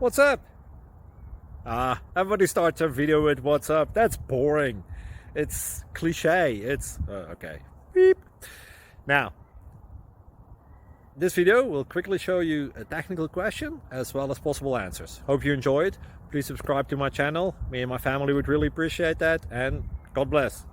What's up? Everybody starts a video with what's up. That's boring. It's cliche. It's okay. Beep. Now, this video will quickly show you a technical question as well as possible answers. Hope you enjoyed. Please subscribe to my channel. Me and my family would really appreciate that, and God bless.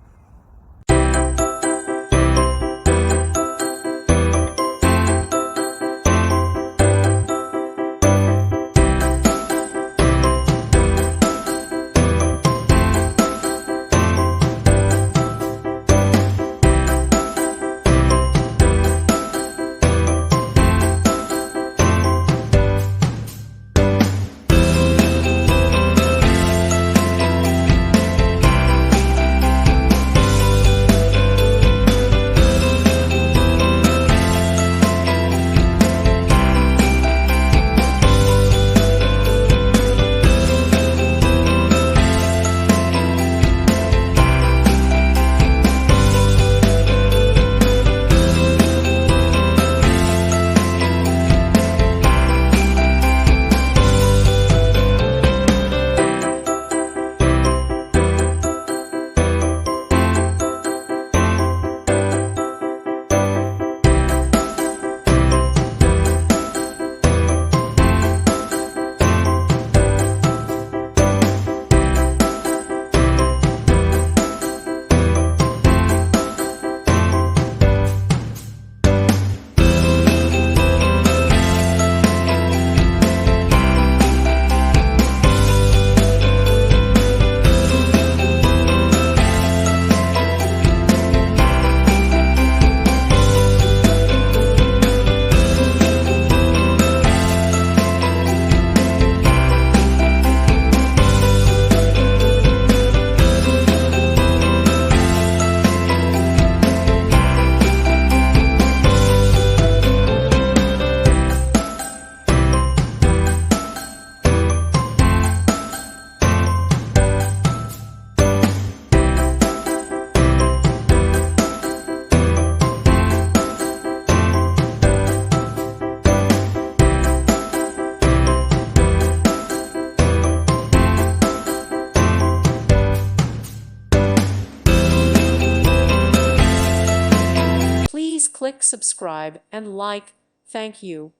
Please click subscribe and like. Thank you.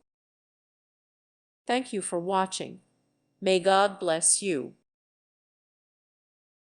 Thank you for watching. May God bless you.